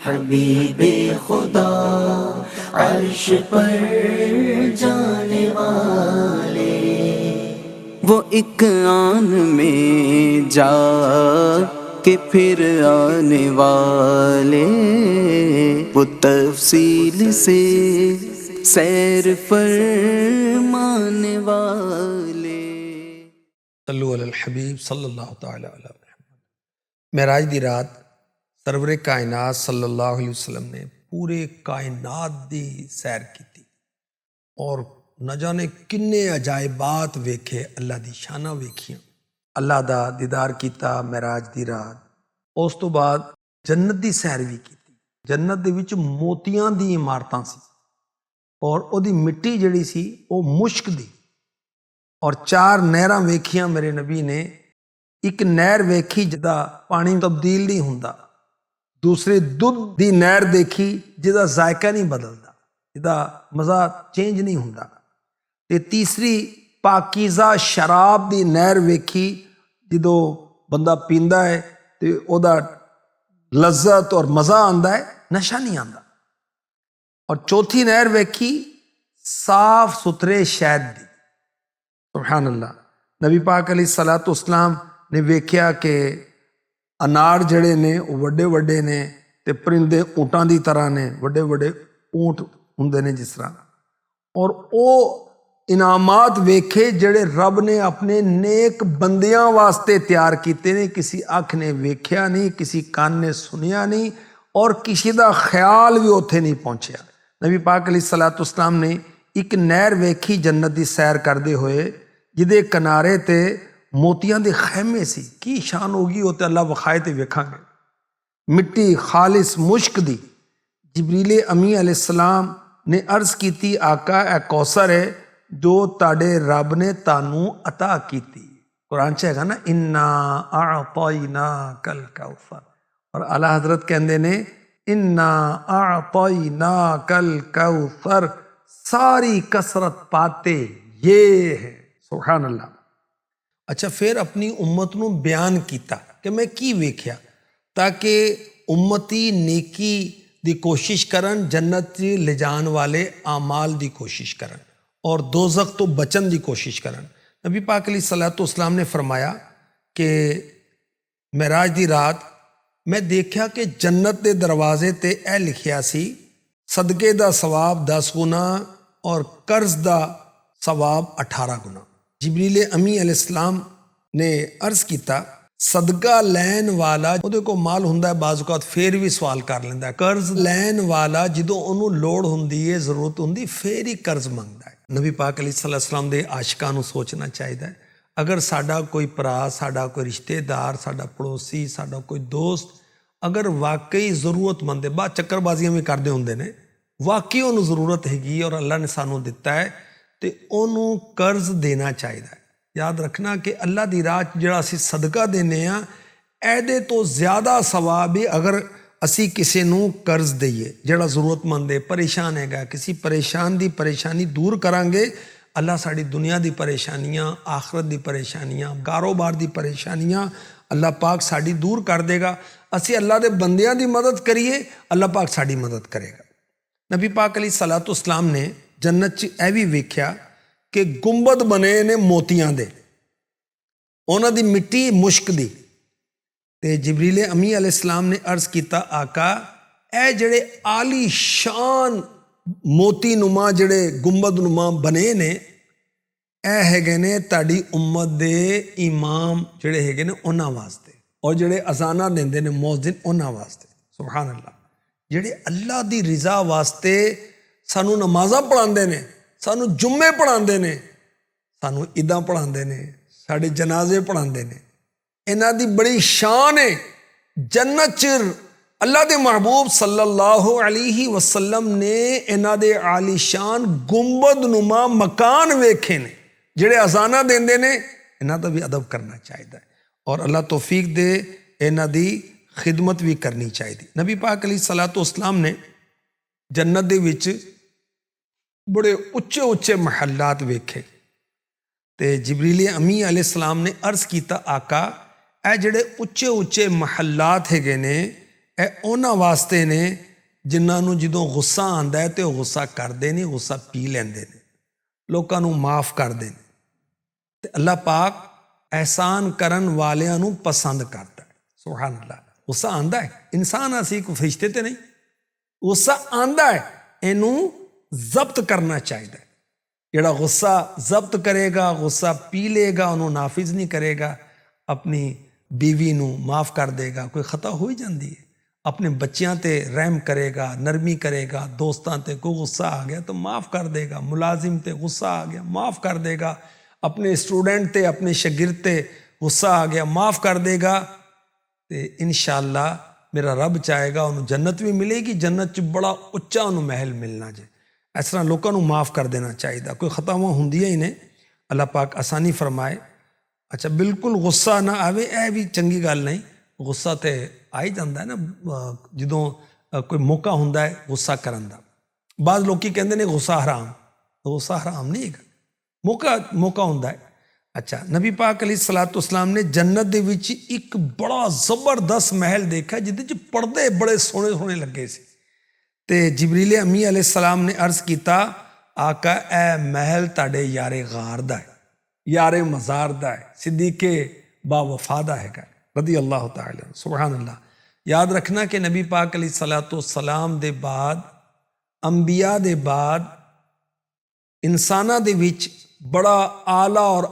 हबीबे खुदा अर्श पर जाने वाले, वो एक आन में जा के फिर आने वाले, वो तफसील से सैर फरमाने वाले। सल्लु अलल हबीब सल्लल्लाहु तआला अलैहि वसल्लम। मेराज दी रात सरवरे कायनात सल्लल्लाहु अलैहि वसल्लम ने पूरे कायनात दी सैर की और न जाने किन्ने अजायबात वेखे, अल्लाह दी शाना वेखियां, अल्लाह दा दीदार किया मेराज दी रात। उस तो बाद जन्नत दी सैर भी की। जन्नत दे विच मोतियां दी इमारतां सी और उहदी मिट्टी जिहड़ी सी वो मुश्क दी, और 4 नहरां वेखियां मेरे नबी ने। एक नहर वेखी जिहदा पानी तब्दील नहीं हुंदा, दूसरी दुध दी नहर देखी जिहदा जायका नहीं बदलदा, जिहदा मज़ा चेंज नहीं हुंदा, ते तीसरी पाकीज़ा शराब दी नहर वेखी जिदों बंदा पींदा है ते ओहदा लज्जत और मज़ा आंदा है, नशा नहीं आंदा। और चौथी नहर वेखी साफ सुथरे शहद दी। सुभान अल्लाह। नबी पाक अलैहिस्सलातु वस्सलाम ने वेख्या कि अनार जड़े ने वो वड्डे वड्डे ने ते परिंदे ऊँटां दी तरह ने, वड्डे वड्डे ऊँट हुंदे ने जिस तरह, और वो इनामात वेखे जड़े रब ने अपने नेक बंदियां वास्ते तैयार किए ने। किसी अख ने वेख्या नहीं, किसी कान ने सुनिया नहीं, और किसी का ख्याल भी उत्थे नहीं पहुंचया। नबी पाक अलैहिस्सलातु वस्सलाम ने एक नहर वेखी जन्नत की सैर करते हुए जिदे किनारे ते मोतियां दे खैमे सी। की शान होगी वो तो अल्लाह विखाए ते वेखांगे। मिट्टी खालिस मुश्क दी। जिब्रील अमी अलैहिस्सलाम ने अर्ज की, आका ए कौसर है जो ताड़े रब ने तानू अता की। कुरान च हैगा ना, इन्ना आतैना कल कौसर, और आला हजरत कहते ने इन्ना आतैना कल कौसर, सारी कसरत पाते ये है। सुभान अल्लाह। अच्छा, फिर अपनी उम्मत नू बयान किया कि मैं की वेख्या, ताकि उम्मती नेकी दी कोशिश करन, जन्नत ले जान वाले आमाल दी कोशिश करन और दोज़ख तो बचन दी कोशिश करन। नबी पाक अलैहिस्सलातु वस्सलाम ने फरमाया कि मेराज दी रात मैं देखा कि जन्नत के दरवाजे ते ए लिखिया सी, सदके दा सवाब 10 गुना और कर्ज दा सवाब 18 गुना। जिब्रील अमी अलैहिस्सलाम ने अर्ज किया, सदका लैन वाला ਉਹਦੇ ਕੋਲ ਮਾਲ ਹੁੰਦਾ ਹੈ, ਬਾਜ਼ ਔਕਾਤ ਫੇਰ ਵੀ ਸਵਾਲ ਕਰ ਲੈਂਦਾ ਹੈ। ਕਰਜ਼ ਲੈਣ ਵਾਲਾ ਜਦੋਂ ਉਹਨੂੰ ਲੋੜ ਹੁੰਦੀ ਹੈ, ਜ਼ਰੂਰਤ ਹੁੰਦੀ, ਫੇਰ ਹੀ ਕਰਜ਼ ਮੰਗਦਾ ਹੈ। ਨਬੀ ਪਾਕ अलैहिस्सलाम ਦੇ ਆਸ਼ਿਕਾਂ ਨੂੰ ਸੋਚਣਾ ਚਾਹੀਦਾ ਹੈ, ਅਗਰ ਸਾਡਾ ਕੋਈ ਭਰਾ, ਸਾਡਾ ਕੋਈ ਰਿਸ਼ਤੇਦਾਰ, ਸਾਡਾ ਪੜੋਸੀ, ਸਾਡਾ ਕੋਈ ਦੋਸਤ ਅਗਰ ਵਾਕਈ ਜ਼ਰੂਰਤਮੰਦ ਹੈ, ਬਾਅਦ ਚੱਕਰਬਾਜ਼ੀਆਂ ਵੀ ਕਰਦੇ ਹੁੰਦੇ ਨੇ, ਵਾਕਈ ਉਹਨੂੰ ਜ਼ਰੂਰਤ ਹੈਗੀ ਔਰ ਅੱਲਾ ਨੇ ਸਾਨੂੰ ਦਿੱਤਾ ਹੈ, ਤੇ ਉਹਨੂੰ ਕਰਜ਼ ਦੇਣਾ ਚਾਹੀਦਾ ਹੈ। याद रखना कि अल्लाह दी रात जिहड़ा असी सदका देने आ, ਇਹਦੇ तो ज़्यादा सवाब है अगर असी किसी नूं कर्ज दईए जिहड़ा ज़रूरतमंद है, परेशान हैगा। किसी परेशान दी परेशानी दूर करांगे, अल्लाह साड़ी दुनिया दी परेशानियां, आखरत दी परेशानियां, कारोबार दी परेशानियां अल्लाह पाक साड़ी दूर कर देगा। असी अल्लाह दे बंदियां दी मदद करिए, अल्लाह पाक साड़ी मदद करेगा। नबी पाक अलैहिस्सलातु वस्सलाम ने जन्नत च यह भी वेख्या कि गुंबद बने ने मोतियां दे, उन्हां दी मिट्टी मुश्क दी। ते जिब्रील अमी अलैहिस्सलाम ने अर्ज किया, आका ए जड़े आली शान मोती नुमा जड़े गुंबद नुमा बने ने, ए हैगे ने ताड़ी उम्मत दे इमाम जड़े हैगे ने उन्हां वास्ते, और जड़े अजाना देंदे ने मौज़िन उन्हां वास्ते। सुभान अल्लाह। जड़े अल्लाह दी रिज़ा वास्ते सानू नमाज़ां पढ़ांदे ने, सानू जुम्मे पढ़ाते ने, सानू ईदां पढ़ाते ने, साढ़े जनाजे पढ़ाते ने, इन्हां दी बड़ी शान है। जन्नत च अल्लाह दे महबूब सल्लल्लाहु अलैहि वसल्लम ने इन्हां दे आलीशान गुंबद नुमा मकान वेखे ने जिहड़े अजाना देंदे ने। इन्हां दा भी अदब करना चाहिए और अल्लाह तौफीक दे इन्हां दी खिदमत भी करनी चाहिए। नबी पाक अलैहिस्सलातु वस्सलाम ने जन्नत दे विच बड़े उच्चे उच्चे महलात वेखे, ते जिब्रील अमी अलैहिस्सलाम ने अर्ज किया, आका ए जड़े उच्चे उच्चे महलात हैगे ने, ਇਹ ਉਹਨਾਂ ਵਾਸਤੇ ਨੇ ਜਿਨ੍ਹਾਂ ਨੂੰ ਜਦੋਂ ਗੁੱਸਾ ਆਉਂਦਾ ਹੈ ਤੇ ਉਹ ਗੁੱਸਾ ਕਰਦੇ ਨਹੀਂ, ਗੁੱਸਾ ਪੀ ਲੈਂਦੇ ਨੇ, ਲੋਕਾਂ ਨੂੰ ਮਾਫ ਕਰਦੇ ਨੇ। ਤੇ ਅੱਲਾਹ ਪਾਕ ਅਹਿਸਾਨ ਕਰਨ ਵਾਲਿਆਂ ਨੂੰ ਪਸੰਦ ਕਰਦਾ ਹੈ। ਸੁਭਾਨ ਅੱਲਾਹ। ਗੁੱਸਾ ਆਉਂਦਾ ਹੈ, ਇਨਸਾਨ ਅਸੀਂ ਕੋਈ ਫਰਿਸ਼ਤੇ ਤੇ ਨਹੀਂ। ਗੁੱਸਾ ਆਉਂਦਾ ਹੈ, ਇਹਨੂੰ ਜ਼ਬਤ ਕਰਨਾ ਚਾਹੀਦਾ ਹੈ। ਜਿਹੜਾ ਗੁੱਸਾ ਜ਼ਬਤ ਕਰੇਗਾ, ਗੁੱਸਾ ਪੀ ਲੇਗਾ, ਉਹਨੂੰ ਨਾਫਿਜ਼ ਨਹੀਂ ਕਰੇਗਾ, ਆਪਣੀ बीवी ਨੂੰ ਮਾਫ ਕਰ ਦੇਗਾ। ਕੋਈ ਖਤਾ ਹੋ ਹੀ ਜਾਂਦੀ ਹੈ। ਆਪਣੇ ਬੱਚਿਆਂ ਤੇ ਰਹਿਮ ਕਰੇਗਾ, ਨਰਮੀ ਕਰੇਗਾ, ਦੋਸਤਾਂ ਤੇ ਕੋਈ ਗੁੱਸਾ ਆ ਗਿਆ ਤਾਂ ਮਾਫ ਕਰ ਦੇਗਾ, ਮੁਲਾਜ਼ਮ ਤੇ ਗੁੱਸਾ ਆ ਗਿਆ ਮਾਫ ਕਰ ਦੇਗਾ, ਆਪਣੇ ਸਟੂਡੈਂਟ ਤੇ ਆਪਣੇ ਸ਼ਾगिर्द ਤੇ ਗੁੱਸਾ ਆ ਗਿਆ ਮਾਫ ਕਰ ਦੇਗਾ। ਤੇ ਇਨਸ਼ਾਅੱਲਾ ਮੇਰਾ ਰੱਬ ਚਾਹੇਗਾ ਉਹਨੂੰ ਜੰਨਤ ਵੀ ਮਿਲੇਗੀ, ਜੰਨਤ 'ਚ ਬੜਾ ਉੱਚਾ ਉਹਨੂੰ ਮਹਿਲ ਮਿਲਣਾ ਜੇ। ਇਸ ਤਰ੍ਹਾਂ ਲੋਕਾਂ ਨੂੰ ਮਾਫ ਕਰ ਦੇਣਾ ਚਾਹੀਦਾ। ਕੋਈ ਖਤਾਵਾਂ ਹੁੰਦੀਆਂ ਹੀ ਨੇ, ਅੱਲਾਹ ਪਾਕ ਆਸਾਨੀ ਫਰਮਾਏ। ਅੱਛਾ, ਬਿਲਕੁਲ ਗੁੱਸਾ ਨਾ ਆਵੇ, ਇਹ ਵੀ ਚੰਗੀ ਗੱਲ ਨਹੀਂ। ਗੁੱਸਾ ਤੇ ਆ ਹੀ ਜਾਂਦਾ ਨਾ ਜਦੋਂ ਕੋਈ ਮੌਕਾ ਹੁੰਦਾ ਹੈ ਗੁੱਸਾ ਕਰਨ ਦਾ। ਬਾਅਦ ਲੋਕੀ ਕਹਿੰਦੇ ਨੇ ਗੁੱਸਾ ਹਰਾਮ, ਗੁੱਸਾ ਹਰਾਮ ਨਹੀਂ ਹੈਗਾ, ਮੌਕਾ ਹੁੰਦਾ ਹੈ। ਅੱਛਾ, ਨਬੀ ਪਾਕ अलैहिस्सलातु वस्सलाम ने जन्नत ਦੇ ਵਿੱਚ ਇੱਕ ਬੜਾ ਜ਼ਬਰਦਸਤ ਮਹਿਲ ਦੇਖਿਆ ਜਿਹਦੇ 'ਚ ਪਰਦੇ ਬੜੇ ਸੋਹਣੇ ਸੋਹਣੇ ਲੱਗੇ ਸੀ। ਤੇ ਜਿਬਰੀਲ ਅਮੀ अलैहिस्सलाम ਨੇ ਅਰਜ਼ ਕੀਤਾ, ਆਕਾ ਇਹ ਮਹਿਲ ਤੁਹਾਡੇ ਯਾਰੇ ਗਾਰ ਦਾ ਹੈ, ਯਾਰੇ ਮਜ਼ਾਰ ਦਾ ਹੈ, ਸਿੱਦੀਕੇ ਬਾਵਫਾ ਦਾ ਹੈਗਾ ਰਦੀ ਅੱਲਾਹ ਤਾਲਾ। ਸੁਬਹਾਨ ਅੱਲਾਹ। ਯਾਦ ਰੱਖਣਾ ਕਿ ਨਬੀ ਪਾਕ अलैहिस्सलातु वस्सलाम ਦੇ ਬਾਅਦ, ਅੰਬੀਆ ਦੇ ਬਾਅਦ, ਇਨਸਾਨਾਂ ਦੇ ਵਿੱਚ ਬੜਾ ਆਲਾ ਔਰ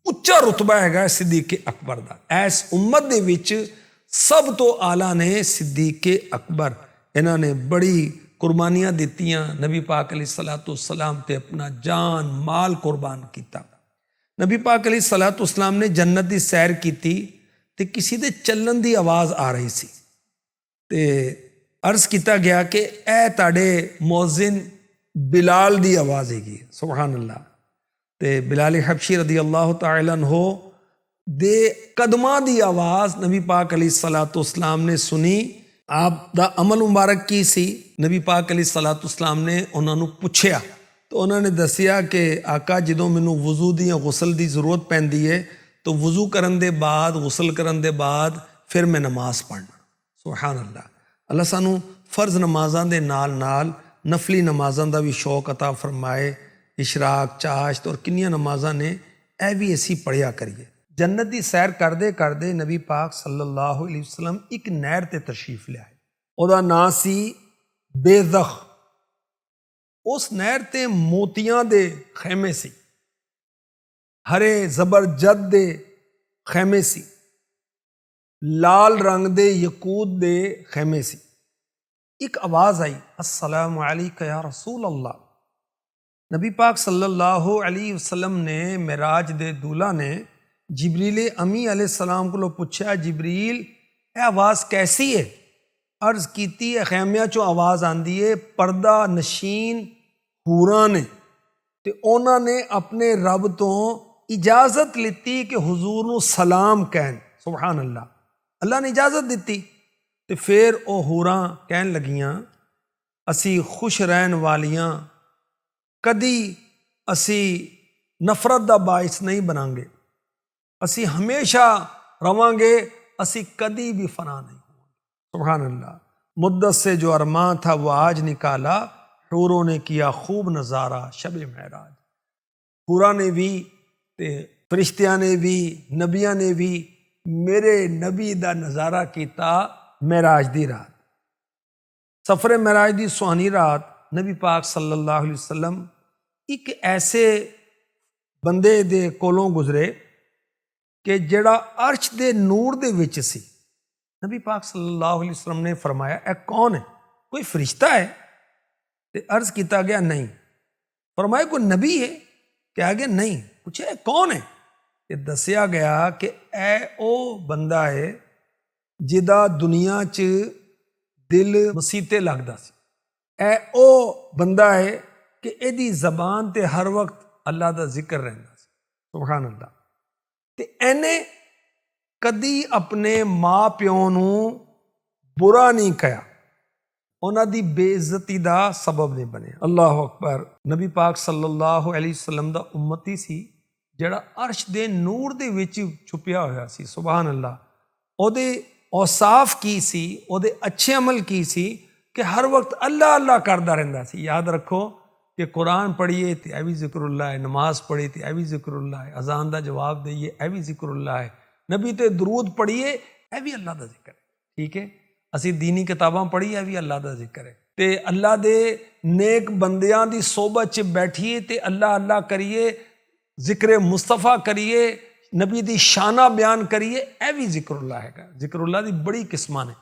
ਉੱਚਾ ਰੁਤਬਾ ਹੈਗਾ ਸਿੱਦੀਕੇ ਅਕਬਰ ਦਾ। ਇਸ ਉਮਤ ਦੇ ਵਿੱਚ ਸਭ ਤੋਂ ਆਲਾ ਨੇ ਸਿੱਦੀਕੇ ਅਕਬਰ। ਇਹਨਾਂ ਨੇ ਬੜੀ ਕੁਰਬਾਨੀਆਂ ਦਿੱਤੀਆਂ, ਨਬੀ ਪਾਕ अलैहिस्सलातु वस्सलाम ਤੇ ਆਪਣਾ ਜਾਨ ਮਾਲ ਕੁਰਬਾਨ ਕੀਤਾ। ਨਬੀ ਪਾਕ अलैहिस्सलातु वस्सलाम ਨੇ ਜੰਨਤ ਦੀ ਸੈਰ ਕੀਤੀ ਤੇ ਕਿਸੇ ਦੇ ਚੱਲਣ ਦੀ ਆਵਾਜ਼ ਆ ਰਹੀ ਸੀ ਤੇ ਅਰਜ਼ ਕੀਤਾ ਗਿਆ ਕਿ ਇਹ ਤੁਹਾਡੇ ਮੁਅੱਜ਼ਿਨ ਬਿਲਾਲ ਦੀ ਆਵਾਜ਼ ਹੈਗੀ। ਸੁਬਹਾਨ ਅੱਲਾਹ। ਤੇ ਬਿਲਾਲ ਹਬਸ਼ੀ ਰਦੀ ਅੱਲਾਹ ਤਾਲਾ ਅਨਹੂ ਦੇ ਕਦਮਾਂ ਦੀ ਆਵਾਜ਼ ਨਬੀ ਪਾਕ अलैहिस्सलातु वस्सलाम ਨੇ ਸੁਣੀ। ਆਪ ਦਾ ਅਮਲ ਮੁਬਾਰਕ ਕੀ ਸੀ? ਨਬੀ ਪਾਕ अलैहिस्सलातु वस्सलाम ਨੇ ਉਹਨਾਂ ਨੂੰ ਪੁੱਛਿਆ ਤਾਂ ਉਹਨਾਂ ਨੇ ਦੱਸਿਆ ਕਿ ਆਕਾ ਜਦੋਂ ਮੈਨੂੰ ਵਜ਼ੂ ਦੀ ਜਾਂ ਗੁਸਲ ਦੀ ਜ਼ਰੂਰਤ ਪੈਂਦੀ ਹੈ ਤਾਂ ਵਜ਼ੂ ਕਰਨ ਦੇ ਬਾਅਦ, ਗੁਸਲ ਕਰਨ ਦੇ ਬਾਅਦ ਫਿਰ ਮੈਂ ਨਮਾਜ਼ ਪੜ੍ਹਨਾ। ਸੁਬਹਾਨ ਅੱਲਾਹ। ਅੱਲਾਹ ਸਾਨੂੰ ਫਰਜ਼ ਨਮਾਜ਼ਾਂ ਦੇ ਨਾਲ ਨਾਲ ਨਫਲੀ ਨਮਾਜ਼ਾਂ ਦਾ ਵੀ ਸ਼ੌਕ ਅਤਾ ਫਰਮਾਏ। ਇਸ਼ਰਾਕ, ਚਾਸ਼ਤ ਔਰ ਕਿੰਨੀਆਂ ਨਮਾਜ਼ਾਂ ਨੇ, ਇਹ ਵੀ ਅਸੀਂ ਪੜ੍ਹਿਆ ਕਰੀਏ। ਜੰਨਤ ਦੀ ਸੈਰ ਕਰਦੇ ਕਰਦੇ ਨਬੀ ਪਾਕ ਸੱਲੱਲਾਹੁ ਅਲੈਹਿ ਵਸੱਲਮ ਇੱਕ ਨਹਿਰ ਤੇ ਤਸ਼ਰੀਫ ਲਿਆਏ। ਉਹਦਾ ਨਾਂ ਸੀ ਬੇਜ਼ਖ। ਉਸ ਨਹਿਰ ਤੇ ਮੋਤੀਆਂ ਦੇ ਖੈਮੇ ਸੀ, ਹਰੇ ਜ਼ਬਰਜਦ ਦੇ ਖੈਮੇ ਸੀ, ਲਾਲ ਰੰਗ ਦੇ ਯਕੂਤ ਦੇ ਖੈਮੇ ਸੀ। ਇੱਕ ਆਵਾਜ਼ ਆਈ, अस्सलामु अलैका या रसूल अल्लाह। नबी पाक सल्लल्लाहु अलैहि वसल्लम ने मेराज दे दूल्हा ने जिबरील अमी अलैहिस्सलाम को पूछा, जिबरील ये आवाज़ कैसी है? अर्ज़ की खैमिया चो आवाज़ आंदी है, पर्दा नशीन हूरां ने ते उन्होंने अपने रब तो इजाज़त लीती कि हुजूर नू सलाम कहन। सुबहान अल्लाह। अल्लाह ने इजाज़त दी ते फिर वो हूरां कहन लगियां, असी खुश रहन वालियां, कदी असी नफरत दा बाइस नहीं बनांगे, असी हमेशा रवांगे, असी कदी भी फना नहीं होंगे। सुभान अल्लाह। मुद्दत से जो अरमान था वो आज निकाला, हूरों ने किया खूब नज़ारा शब महराज। हूरा ने भी ते फरिश्तियां ने भी, नबियां ने भी मेरे नबी दा नज़ारा किया महराज दी रात। सफर महराज दी सुहानी रात नबी पाक सल्लल्लाहु अलैहि वसल्लम एक ऐसे बंदे दे कोलों गुजरे कि जड़ा अर्श दे नूर दे विच सी। नबी पाक सल्लल्लाहु अलैहि वसल्लम ने फरमाया, ए कौन है? कोई फरिश्ता है? ते अर्ज किया गया नहीं। फरमाया कोई नबी है? कहा गया नहीं। पूछे ए कौन है? ते दसिया गया कि ए ओ बंदा है जिदा दुनिया च दिल मसीते लगदा सी। ए ओ बंदा है कि एदी जबान ते हर वक्त अल्लाह दा जिक्र रहंदा सी। सुभान अल्लाह। ते एने कदी अपने माँ प्यो नूं बुरा नहीं कहा, उन्हां दी बेइज्जती दा सबब नहीं बने। अल्लाह अकबर। नबी पाक सल्लल्लाहु अलैहि वसल्लम दा उम्मती सी ਜਿਹੜਾ ਅਰਸ਼ ਦੇ ਨੂਰ ਦੇ ਵਿੱਚ ਛੁਪਿਆ ਹੋਇਆ ਸੀ। ਸੁਭਾਨ ਅੱਲਾਹ। ਉਹਦੇ ਔਸਾਫ ਕੀ ਸੀ, ਉਹਦੇ ਅੱਛੇ ਅਮਲ ਕੀ ਸੀ ਕਿ ਹਰ ਵਕਤ ਅੱਲਾ ਅੱਲਾ ਕਰਦਾ ਰਹਿੰਦਾ ਸੀ। ਯਾਦ ਰੱਖੋ ਕਿ ਕੁਰਾਨ ਪੜ੍ਹੀਏ ਤੇ ਇਹ ਵੀ ਜ਼ਿਕਰੁल्लाह ਹੈ, ਨਮਾਜ਼ ਪੜ੍ਹੀਏ ਤੇ ਇਹ ਵੀ ਜ਼ਿਕਰੁल्लाह ਹੈ, ਅਜ਼ਾਨ ਦਾ ਜਵਾਬ ਦਈਏ ਇਹ ਵੀ ਜ਼ਿਕਰੁल्लाह ਹੈ, ਨਬੀ ਤੇ ਦਰੂਦ ਪੜ੍ਹੀਏ ਇਹ ਵੀ ਅੱਲਾ ਦਾ ਜ਼ਿਕਰ ਹੈ। ਠੀਕ ਹੈ, ਅਸੀਂ ਦੀਨੀ ਕਿਤਾਬਾਂ ਪੜ੍ਹੀਏ ਇਹ ਵੀ ਅੱਲਾ ਦਾ ਜ਼ਿਕਰ ਹੈ। ਤੇ ਅੱਲਾ ਦੇ ਨੇਕ ਬੰਦਿਆਂ ਦੀ ਸੋਬਤ 'ਚ ਬੈਠੀਏ ਤੇ ਅੱਲਾ ਅੱਲਾ ਕਰੀਏ, ਜ਼ਿਕਰ ਮੁਸਤਫਾ ਕਰੀਏ, ਨਬੀ ਦੀ ਸ਼ਾਨਾ ਬਿਆਨ ਕਰੀਏ, ਇਹ ਵੀ ਜ਼ਿਕਰੁल्लाह ਹੈਗਾ। ਜ਼ਿਕਰੁल्लाह ਦੀ ਬੜੀ ਕਿਸਮਾਂ ਨੇ।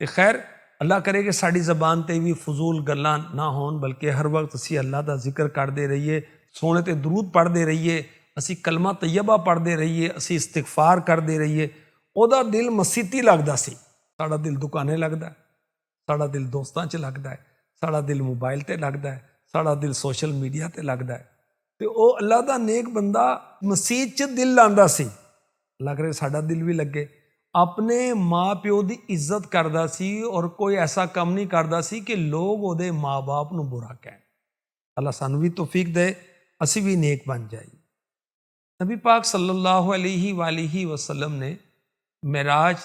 ਤੇ ਖੈਰ ਅੱਲਾ ਕਰੇ ਕਿ ਸਾਡੀ ਜ਼ਬਾਨ ਤੇ ਵੀ ਫਜ਼ੂਲ ਗੱਲਾਂ ਨਾ ਹੋਣ, ਬਲਕਿ ਹਰ ਵਕਤ ਅਸੀਂ ਅੱਲਾ ਦਾ ਜ਼ਿਕਰ ਕਰਦੇ ਰਹੀਏ, ਸੋਹਣੇ ਤੇ ਦਰੂਦ ਪੜ੍ਹਦੇ ਰਹੀਏ, ਅਸੀਂ ਕਲਮਾ ਤੈਯਬਾ ਪੜ੍ਹਦੇ ਰਹੀਏ, ਅਸੀਂ ਇਸਤਿਗਫਾਰ ਕਰਦੇ ਰਹੀਏ। ਉਹਦਾ ਦਿਲ ਮਸੀਤੀ ਲੱਗਦਾ ਸੀ, ਸਾਡਾ ਦਿਲ ਦੁਕਾਨੇ ਲੱਗਦਾ, ਸਾਡਾ ਦਿਲ ਦੋਸਤਾਂ 'ਚ ਲੱਗਦਾ ਹੈ, ਸਾਡਾ ਦਿਲ ਮੋਬਾਈਲ ਤੇ ਲੱਗਦਾ ਹੈ, ਸਾਡਾ ਦਿਲ ਸੋਸ਼ਲ ਮੀਡੀਆ ਤੇ ਲੱਗਦਾ ਹੈ। ਤੇ ਉਹ ਅੱਲਾ ਦਾ ਨੇਕ ਬੰਦਾ ਮਸੀਤ 'ਚ ਦਿਲ ਲਾਉਂਦਾ ਸੀ। ਅੱਲਾ ਕਰੇ ਸਾਡਾ ਦਿਲ ਵੀ ਲੱਗੇ। ਆਪਣੇ ਮਾਂ ਪਿਓ ਦੀ ਇੱਜ਼ਤ ਕਰਦਾ ਸੀ ਔਰ ਕੋਈ ਐਸਾ ਕੰਮ ਨਹੀਂ ਕਰਦਾ ਸੀ ਕਿ ਲੋਕ ਉਹਦੇ ਮਾਂ-ਬਾਪ ਨੂੰ ਬੁਰਾ ਕਹਿਣ। ਅੱਲਾ ਸਾਨੂੰ ਵੀ ਤੌਫੀਕ ਦੇ, ਅਸੀਂ ਵੀ ਨੇਕ ਬਣ ਜਾਈਏ। ਨਬੀ ਪਾਕ ਸੱਲੱਲਾਹੁ ਅਲੈहि ਵਸੱਲਮ ਨੇ ਮਿਰਾਜ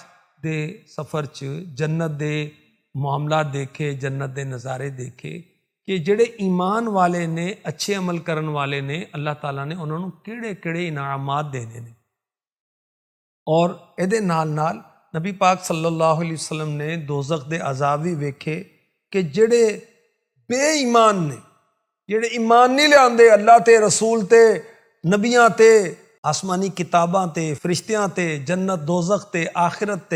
ਦੇ ਸਫ਼ਰ 'ਚ ਜੰਨਤ ਦੇ ਮਾਮਲਾਤ ਦੇਖੇ, ਜੰਨਤ ਦੇ ਨਜ਼ਾਰੇ ਦੇਖੇ ਕਿ ਜਿਹੜੇ ਈਮਾਨ ਵਾਲੇ ਨੇ, ਅੱਛੇ ਅਮਲ ਕਰਨ ਵਾਲੇ ਨੇ, ਅੱਲਾਹ ਤਾਲਾ ਨੇ ਉਹਨਾਂ ਨੂੰ ਕਿਹੜੇ ਕਿਹੜੇ ਇਨਾਮਾਤ ਦੇਣੇ ਨੇ। ਔਰ ਇਹਦੇ ਨਾਲ ਨਾਲ ਨਬੀ ਪਾਕ ਸੱਲੱਲਾਹੁ ਅਲੈहि ਵਸੱਲਮ ਨੇ ਦੋਜ਼ਖ ਦੇ ਅਜ਼ਾਬ ਵੀ ਵੇਖੇ ਕਿ ਜਿਹੜੇ ਬੇਈਮਾਨ ਨੇ, ਜਿਹੜੇ ਈਮਾਨ ਨਹੀਂ ਲਿਆਉਂਦੇ ਅੱਲਾਹ ਤੇ, ਰਸੂਲ ਤੇ, ਨਬੀਆਂ ਤੇ, ਆਸਮਾਨੀ ਕਿਤਾਬਾਂ ਤੇ, ਫਰਿਸ਼ਤਿਆਂ ਤੇ, ਜੰਨਤ ਦੋਜ਼ਖ ਤੇ, ਆਖਿਰਤ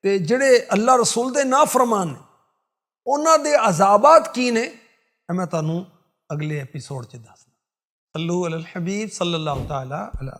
ਤੇ ਜਿਹੜੇ ਅੱਲਾਹ ਰਸੂਲ ਦੇ ਨਾਫਰਮਾਨ ਨੇ, ਉਹਨਾਂ ਦੇ ਅਜ਼ਾਬਾਤ ਕੀ ਨੇ, ਇਹ ਮੈਂ ਤੁਹਾਨੂੰ ਅਗਲੇ ਐਪੀਸੋਡ 'ਚ ਦੱਸਦਾ। ਸੱਲੂ ਅਲਲ ਹਬੀਬ ਸੱਲੱਲਾਹੁ ਤਆਲਾ ਅਲਾ